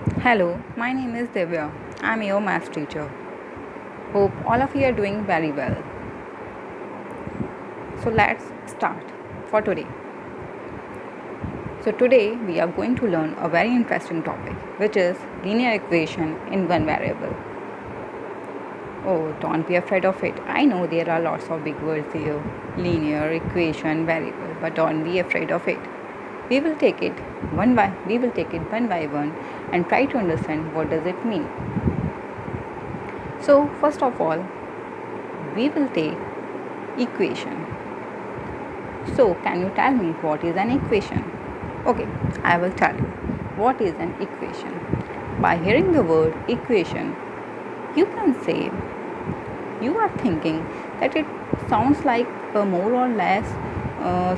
Hello, my name is Divya. I'm your math teacher. Hope all of you are doing very well. So let's start for today. So today we are going to learn a very interesting topic, which is linear equation in one variable. Oh, don't be afraid of it. I know there are lots of big words here, linear equation, variable, but don't be afraid of it. We will take it one by one and try to understand what does it mean. So first of all, we will take equation. So can you tell me what is an equation? Okay, I will tell you what is an equation. By hearing the word equation, you can say you are thinking that it sounds like a more or less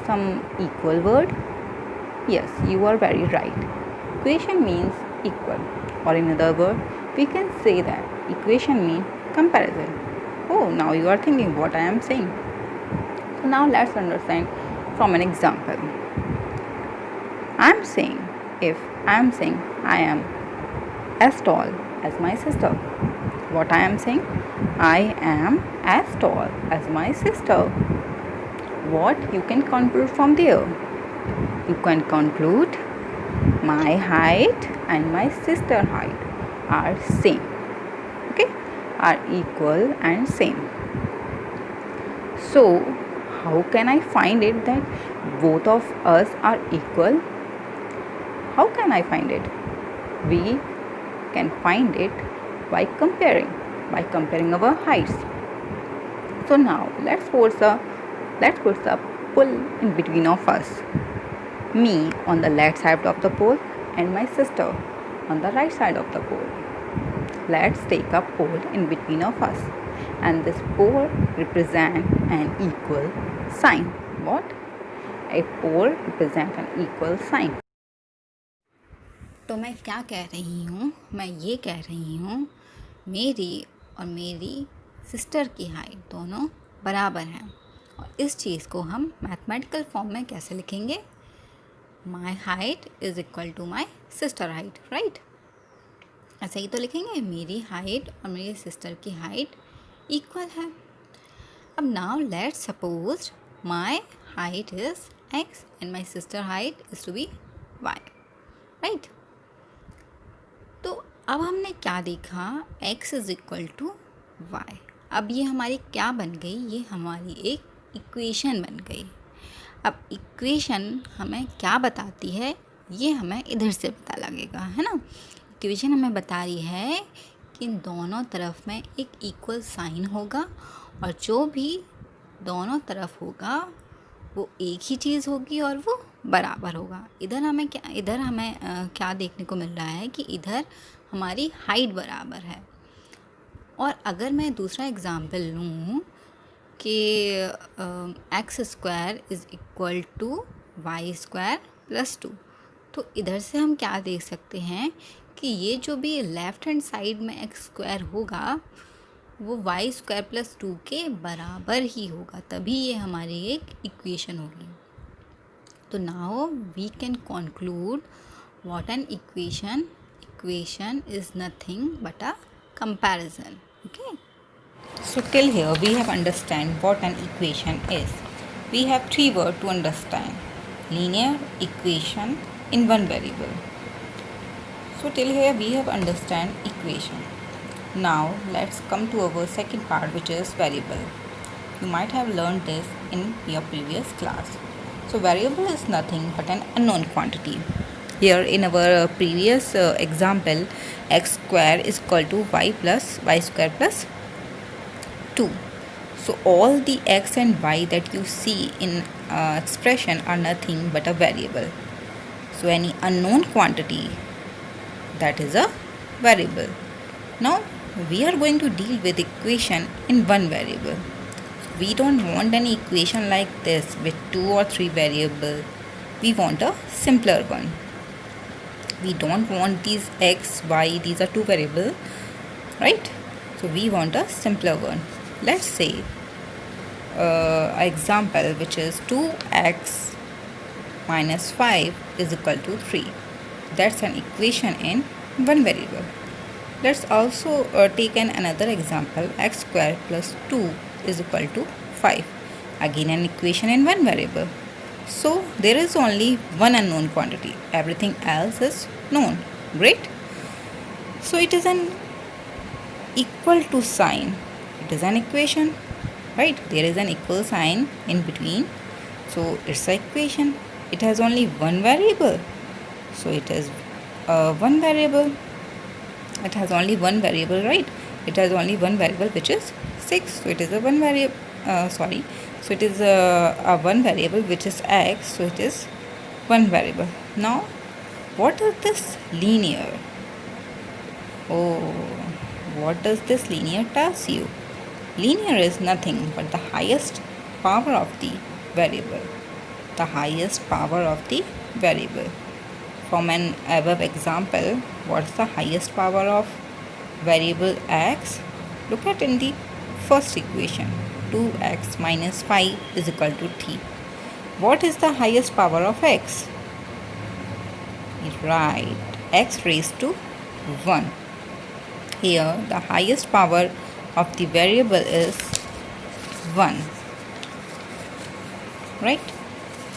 some equal word. Yes, you are very right. Equation means equal, or in other words, we can say that equation means comparison. Oh, now you are thinking what I am saying. So now let's understand from an example. If I am saying I am as tall as my sister. What I am saying? I am as tall as my sister. What you can conclude from there? You can conclude my height and my sister height are same. Okay? Are equal and same. So, how can I find it that both of us are equal? How can I find it? We can find it by comparing our heights. So now let's put a pull in between of us. Me on the left side of the pole and my sister on the right side of the pole. Let's take a pole in between of us, and this pole represent an equal sign. What? A pole represent an equal sign. तो मैं क्या कह रही हूँ? मैं ये कह रही हूँ मेरी और मेरी सिस्टर की हाइट दोनों बराबर हैं, और इस चीज़ को हम मैथमेटिकल फॉर्म में कैसे लिखेंगे? My height is equal to my sister height, right? ऐसे ही तो लिखेंगे, मेरी हाइट और मेरी सिस्टर की हाइट इक्वल है. अब now let's suppose my height is x and my sister height is to be y, right? तो अब हमने क्या देखा? x is equal to y. अब ये हमारी क्या बन गई? ये हमारी एक इक्वेशन बन गई. अब इक्वेशन हमें क्या बताती है? ये हमें इधर से पता लगेगा, है ना? इक्वेशन हमें बता रही है कि दोनों तरफ में एक इक्वल साइन होगा, और जो भी दोनों तरफ होगा वो एक ही चीज़ होगी और वो बराबर होगा. इधर हमें क्या देखने को मिल रहा है कि इधर हमारी हाइट बराबर है. और अगर मैं दूसरा एग्जाम्पल लूँ कि X square is equal to Y square plus 2, तो इधर से हम क्या देख सकते हैं कि ये जो भी लेफ़्ट हैंड साइड में एक्स स्क्वायर होगा वो वाई स्क्वायर प्लस 2 के बराबर ही होगा, तभी ये हमारी एक इक्वेशन होगी. तो now we can conclude what an equation is nothing but a comparison. Okay, so till here we have understand what an equation is. We have three words to understand: linear equation in one variable. So till here we have understand equation. Now let's come to our second part, which is variable. You might have learned this in your previous class. So variable is nothing but an unknown quantity. Here in our previous example, x square is equal to y square plus 2. So all the x and y that you see in expression are nothing but a variable. So any unknown quantity, that is a variable. Now we are going to deal with equation in one variable. We don't want an equation like this with 2 or 3 variables. We want a simpler one. We don't want these x, y, these are 2 variables, right? So we want a simpler one. Let's say example, which is 2x minus 5 is equal to 3. That's an equation in one variable. Let's also take another example. X square plus 2 is equal to 5. Again an equation in one variable. So there is only one unknown quantity. Everything else is known. Great. So it is an equal to sign. It is an equation, right? There is an equal sign in between. So it's an equation. It has only one variable. So it is one variable. It has only one variable, right? It has only one variable, which is 6. So it is a one variable. So it is a one variable, which is x. So it is one variable. Now, what is this linear? Oh, what does this linear tells you? Linear is nothing but the highest power of the variable. The highest power of the variable. From an above example, what's the highest power of variable x? Look at in the first equation. 2x minus 5 is equal to 3. What is the highest power of x? Right, x raised to 1. Here the highest power of the variable is 1. Right?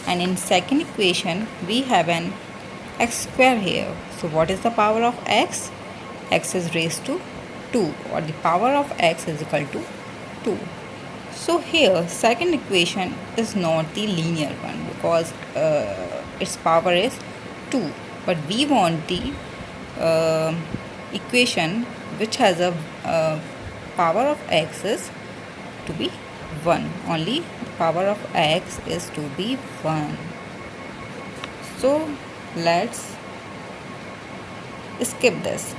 And in second equation we have an x square here. So what is the power of x? X is raised to 2, or the power of x is equal to 2. So here second equation is not the linear one because its power is 2. But we want the equation which has a power of x is to be 1. Only the power of x is to be 1. So let's skip this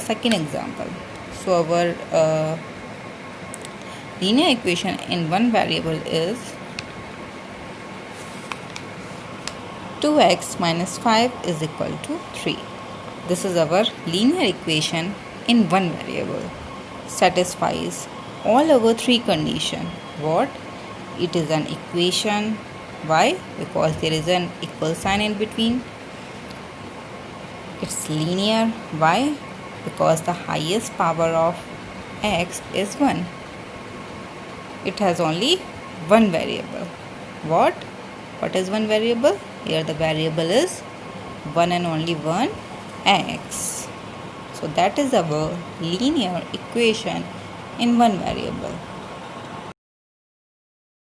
second example. So our linear equation in one variable is 2x minus 5 is equal to 3. This is our linear equation in one variable. Satisfies all our three conditions. What? It is an equation. Why? Because there is an equal sign in between. It's linear. Why? Because the highest power of x is 1. It has only one variable. What? What is one variable? Here the variable is one and only one, x. So that is our linear equation in one variable.